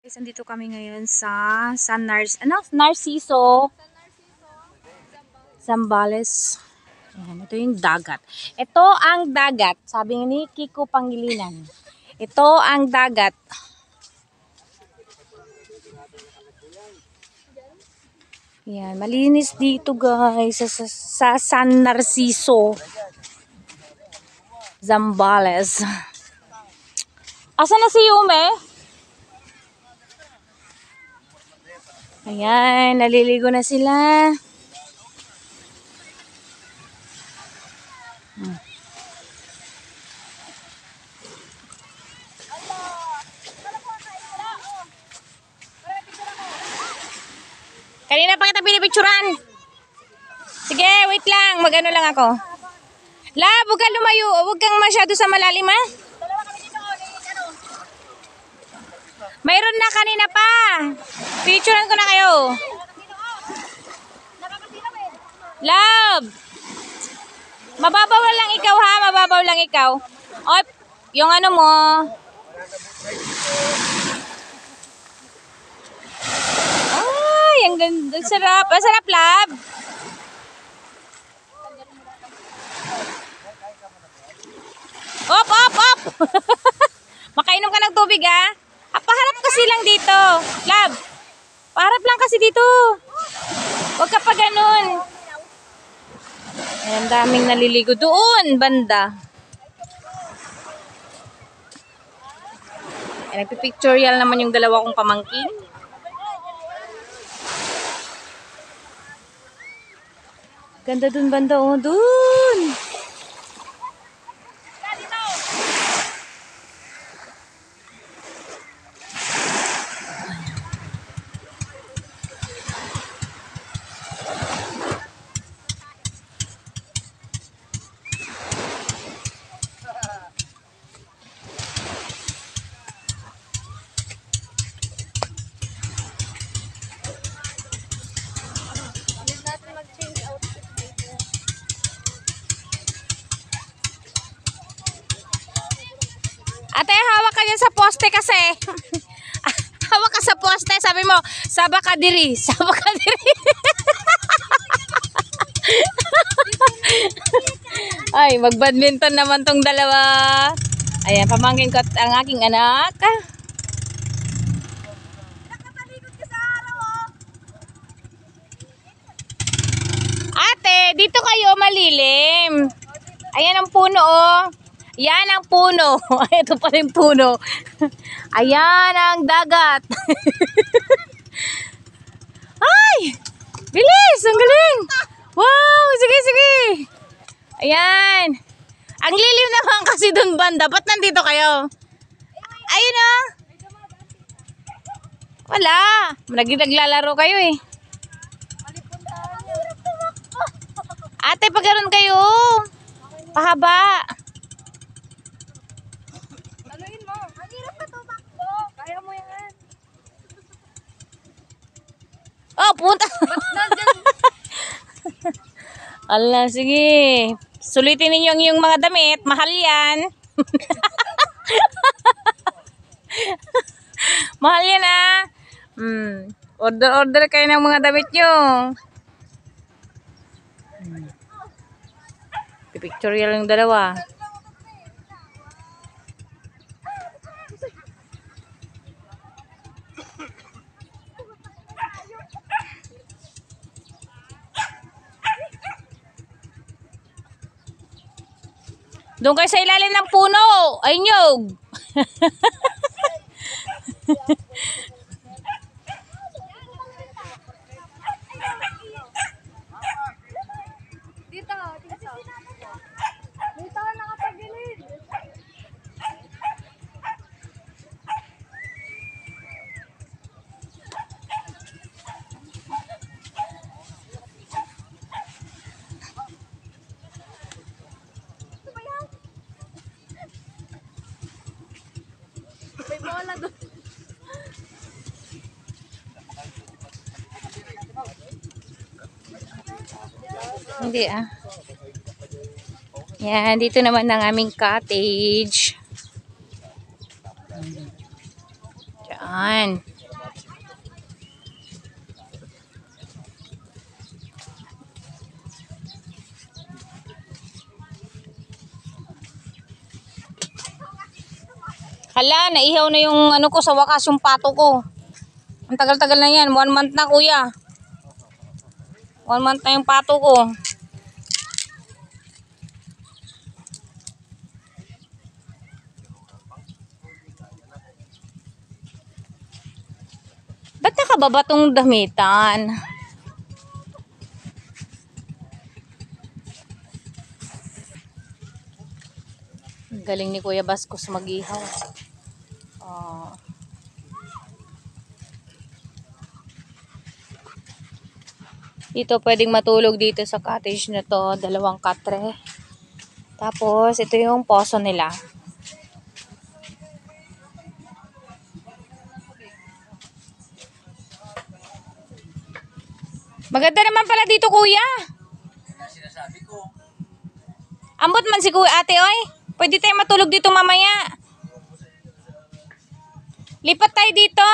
Guys, andito kami ngayon sa Narciso, Zambales. Ayan, ito yung dagat. Ito ang dagat, sabi ni Kiko Pangilinan. Ito ang dagat. Ayan, malinis dito guys sa San Narciso, Zambales. Asa na si Yume? Ayan, naliligo na sila. Kanina pa kita pinipicturan. Sige, wait lang. Magano lang ako. Lab, huwag kang lumayo. Huwag kang masyado sa malalim, ha? Mayroon na kanina pa. Picturean ko na kayo. Love. Mababaw lang ikaw, ha? Mababaw lang ikaw. O, yung ano mo. Ay, ang ganda. Sarap. Ang sarap, love. Op, op, op. Makainom ka ng tubig, ha? Paharap kasi lang dito. Love. Paharap lang kasi dito. Huwag ka pa ganun. Ayan, daming naliligo doon, banda. Ayan, nagpipictorial naman yung dalawa kong pamangkin. Ganda dun, banda, oh, dun. Ate, hawak ka dyan sa poste kasi. Hawak ka sa poste. Sabi mo, saba ka diri. Saba ka diri. Ay, mag-badminton naman tong dalawa. Ayan, pamangkin ko at ang aking anak. Ate, dito kayo malilim. Ayan ang puno, oh. Yan ang puno. Ito pa rin puno. Ayan ang dagat. Ay! Bilis! Ang galing! Wow! Sige, sige! Ayan. Ang lilim naman kasi dun banda. Ba't nandito kayo? Ayun, oh. Wala. Naglalaro kayo eh. Ate, pagkaroon kayo. Pahaba. Oh, punta. Ala, sige. Sulitin ninyo yung mga damit. Mahal yan. Mahal yan, ah. Order kayo ng mga damit nyo. Pictorial yung dalawa. Doon kayo sa ilalim ng puno. Ay, nyog. Dito. Dito nakapagilid. May bola doon. Hindi, ah. Yan, dito naman ang aming cottage. Diyan. Ayan. Hala, naihaw na yung ano ko sa wakas, yung pato ko. Ang tagal-tagal na yan. 1 month na, kuya. 1 month na yung pato ko. Ba't nakababa tong damitan? Galing ni Kuya Bascos mag-ihaw. Dito pwedeng matulog dito sa cottage na to. 2 katre. Tapos ito yung poso nila. Maganda naman pala dito, kuya. Sinasabi ko. Ambot man si kuya ate, oy. Pwede tayo matulog dito mamaya. Lipat tayo dito.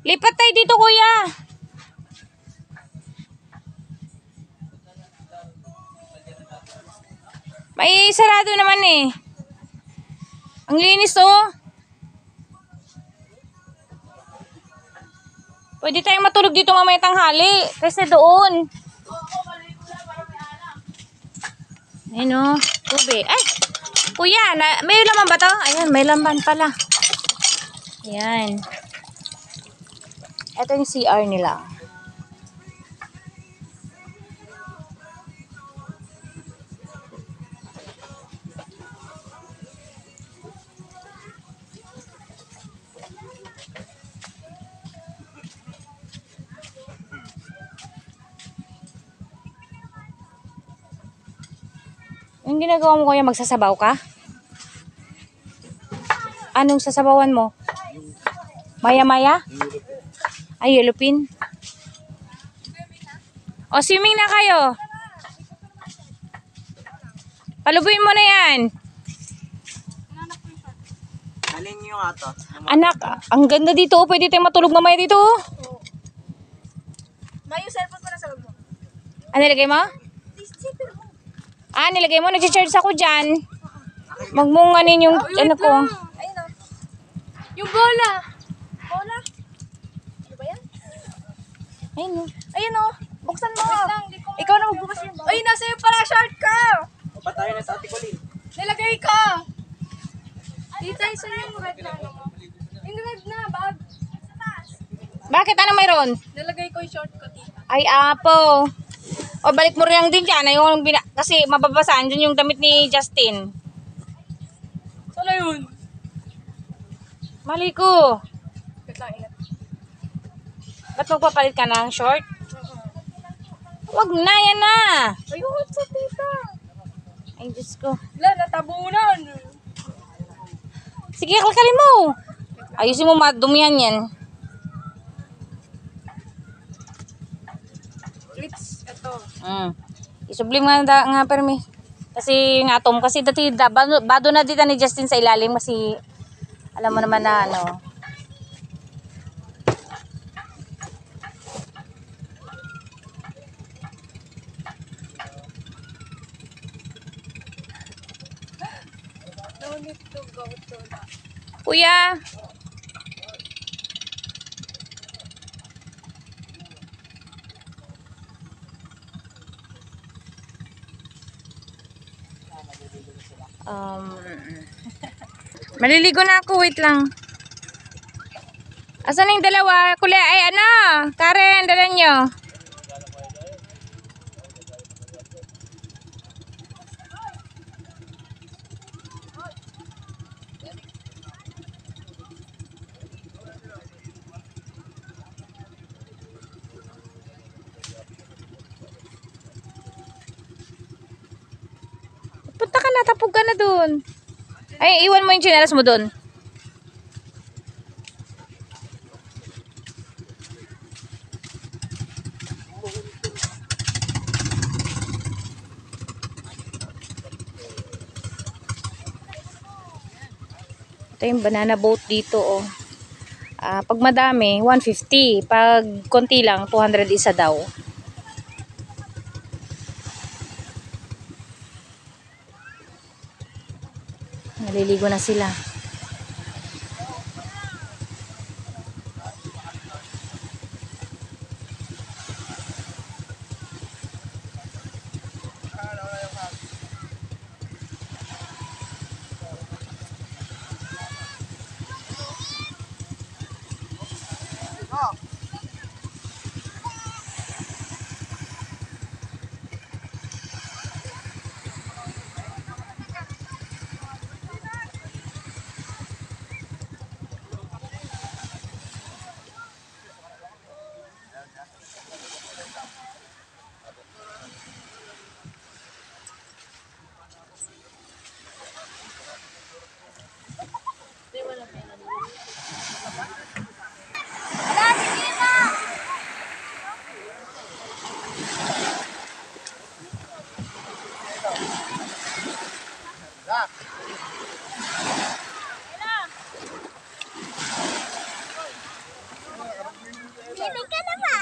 Lipat tayo dito, kuya. May sarado naman eh. Ang linis, oh. Pwede tayong matulog dito mamaya tanghali. Kasi doon. Ayun, oh. Tubig. Ay! Kuya, may laman ba to? Ayan, may laman pala. Ayan. Ito yung CR nila. Yung ginagawa mo, kuya, magsasabaw ka? Anong sasabawan mo? Maya-maya? Ay, yelupin. O, swimming na kayo. Palubuin mo na yan. Alin nyo nga to? Anak, ang ganda dito. Pwede tayong matulog mamaya dito. May yung cellphone ko na sa wag mo. Ano nilagay mo? Nilagay mo. Nag-charge ako dyan. Magmunganin yung ano ko. Ayun o. Yung bola. Bola? Ano ba yan? Ayun, oh. Ayun o. Buksan mo. Ikaw na magbukas yun. Ay, nasa iyo pala short ka. Ba't tayo na sa Ate Colleen? Nilagay ka. Dito isa yung red na ano mo. Yung red na bag. Sa taas. Bakit? Ano mayroon? Nilagay ko yung short ko, tita. Ay, apo. O, balik mo rin din dyan. Kasi mababasaan dyan yung damit ni Justin. Saan yun? Mali ko. Wait lang, ingat. Ba't magpapalit ka ng short? Wag na, yan na. Ayun, sa tita. Ay, Diyos ko. Wala, natabunan. Sige, kalkalin mo. Ayusin mo, madumihan yan. Clips, ito. Isublim nga permi. Kasi nga Tom, kasi dati bado na dito ni Justin sa ilalim kasi alam mo naman na ano. No need to go to that. Kuya. Maliligo na ako, wait lang. Asan yung dalawa? Kulay, ay ano? Karen, dala nyo. Punta ka na, tapog ka na dun. Ay, iwan mo yung tsinelas mo dun. Ito yung banana boat dito, oh. Pag madami, 150. Pag konti lang, 200 isa daw. Naliligo na sila.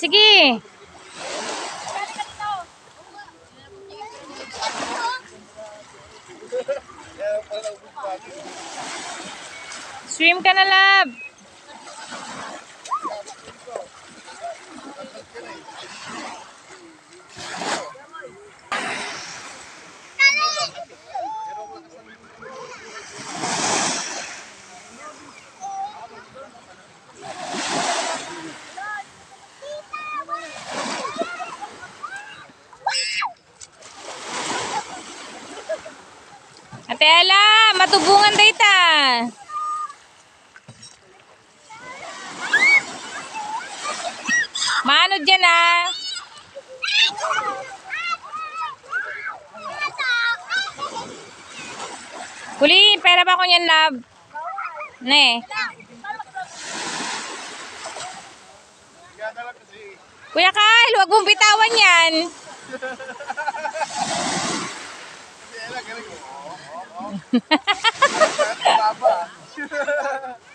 Sige. Swim ka na, love. Ate Ella, matubungan data. Mano dyan ah. Kuli, pera ba ko niyan, love? Ne. Kuya Kyle, huwag mong bitawan yan. Hahaha.